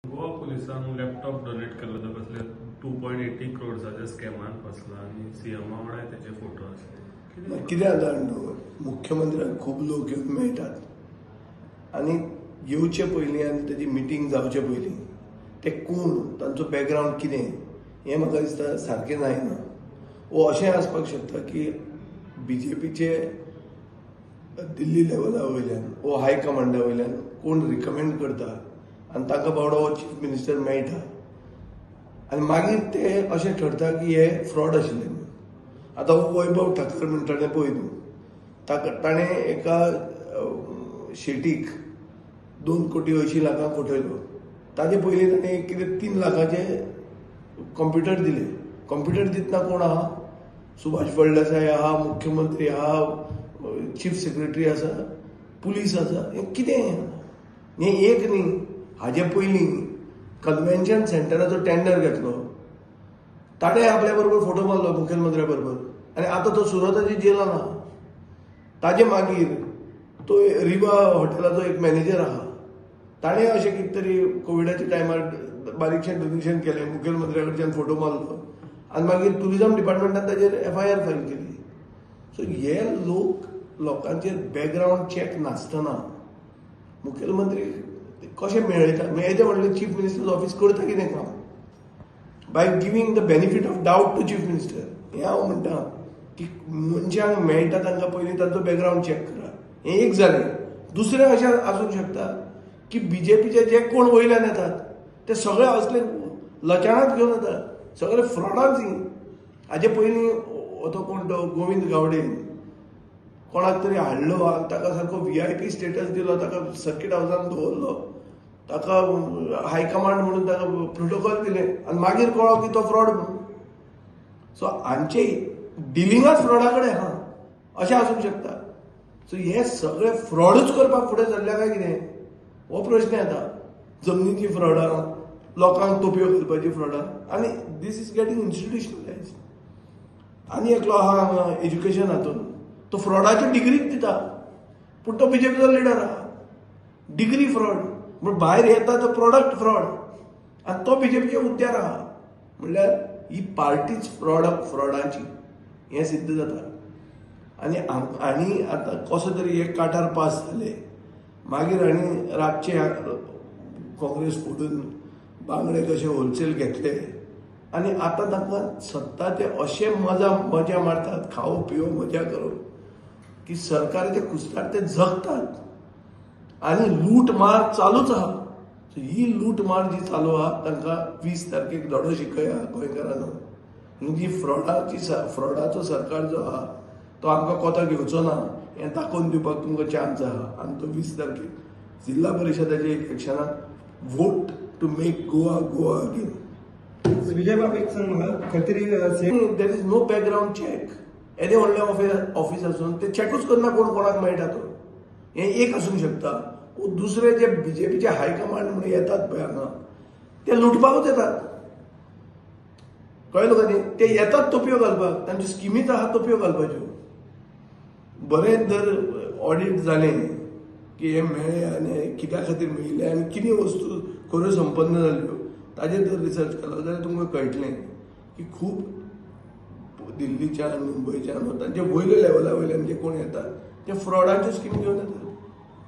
गोवा पुलिसांनी laptop donate केलं तर कसले 2.80 करोडचा स्कॅमान फसला आणि सीएम वांगडा त्याचे फोटो असले कित्याक जाणटो मुख्यमंत्र्यांक खूब लोक येवन मेळटात आनी येवचे पयलीं आनी तेजी मिटींग जावचे पयलीं ते कोण तांचो बॅकग्रावंड कितें हें म्हाका दिसता सारकें जायना वो अशें आसपाक शकता की बीजेपीचे दिल्ली लेवला वयल्यान वो हाय कमांडा वयल्यान कोण रिकमेंड करता आनी ताका बावडो चीफ मिनिस्टर मेळटा आनी मागीर ते अशें ठरता की हे फ्रॉड आशिल्लें आतां वैभव ठाकर म्हणटाले पळय तूं ताणें एका शेटीक 2,80,00,000 फटयलो ताजे पयलीं ताणें कितें 3 लाखाचे कंप्युटर दिले कंप्युटर दितना कोण आहा सुभाष फळदेसाय आहा मुख्यमंत्री आहा चीफ सेक्रेटरी आसा पुलीस आसा हें कितें हें एक न्ही हाजे पयलीं कन्व्हेन्शन सेंटराचो टेंडर घेतलो ताणें आपल्या बरोबर फोटो मारलो मुखेलमंत्र्या बरोबर आनी आतां तो सुरताची जेलान आहा ताजे मागीर तो रिवा हॉटेलाचो एक मॅनेजर आहा ताणें अशें कितें तरी कोविडाच्या टायमार बारीकशें डोनेशन केलें मुखेलमंत्र्या कडच्यान फोटो मारलो आनी मागीर ट्युरिझम डिपार्टमेंटान ताजेर FIR फायल केली सो हे लोकांचेर बॅकग्रावंड चॅक नासतना मुखेलमंत्री कशें मेळयता म्हणल्यार चीफ मिनिस्टर ऑफिस करता कितें काम by giving the benefit of doubt to chief minister हें हांव म्हणटा की मनशांक मेळटा तांकां पयलीं तांचो बॅकग्रावंड चॅक करा हें एक जालें दुसरें अशें आसूंक शकता की बीजेपीचे जे कोण वयल्यान येतात ते सगळे असले लचाणाच घेवन येतात सगळे फ्रॉडांच हाजे पयलीं तो कोण तो गोविंद गावडे कोणाक तरी हाडलो आनी ताका सारको VIP स्टेटस दिलो ताका सर्कीट हावसान दवरलो ताका हायकमांड म्हणून ताका प्रोटोकॉल दिले आनी मागीर कळ्ळो की तो फ्रॉड म्हणून सो हांचे डिलिंगाच फ्रॉडा कडेन आहा अशें आसूंक शकता सो हे सगळे फ्रॉडूच करपाक फुडें सरल्या काय कितें हो प्रश्न येता जमनीची फ्रॉडां लोकांक तोपयो घालपाची फ्रॉडां आनी दीस इज गेटिंग इन्स्टिट्युशनलायज आनी एकलो आहा हांगा एज्युकेशन हातून तो फ्रॉडाची डिग्रीच दिता पूण तो बीजेपीचो लिडर आहा डिग्री फ्रॉड म्हण भायर येता तो प्रोडक्ट फ्रॉड आनी तो बीजेपीच्या हुद्द्यार आहा म्हणल्यार ही पार्टीच फ्रॉडाची हें सिद्ध जाता आनी आतां कसो तरी एक काटार पास जाले मागीर आनी रातचे काँग्रेस फोडून बांगडे कशे होलसेल घेतले आनी आतां तांकां सत्ता ते अशें मजा मारतात खावो पिवो मजा करून की सरकाराचे कुस्तार ते जगतात आनी लूट मार चालूच आहा सो ही लूट मार जी चालू आहा तांकां 20 तारखेक धडो शिकया गोंयकारांनो ही जी फ्रॉडाचो सरकार जो आहा तो आमकां कोतो घेवचो ना हें दाखोवन दिवपाक तुमकां चान्स आहा आनी तो 20 तारखेक जिल्हा परिशदाच्या इलेक्शनाक vote to make Goa again Vijay बाब एक सांग म्हाका खंय तरी there is no background check येदे व्हडले ऑफिस आसून ते चॅकूच करना कोणाक मेळटा तो हें एक आसूंक शकता दुसरे जे बीजेपीचे हायकमांड म्हणून येतात पळय हांगा ते लुटपाकूच येतात कळ्ळें तुका न्ही ते येतात तोपयो घालपाक तांच्यो स्किमीच आहा तोपयो घालपाच्यो बरें जर ऑडिट जालें की हे मेळ्ळें आनी कित्या खातीर मेळिल्लें आनी कितें वस्तू खऱ्यो संपन्न जाल्यो ताजेर जर रिसर्च केलो जाल्यार तुमकां कळटलें की खूब दिल्लीच्यान मुंबयच्यान तांचे वयल्या लेवला वयल्यान जे कोण येतात ते फ्रॉडाच्यो स्कीम घेवन येतात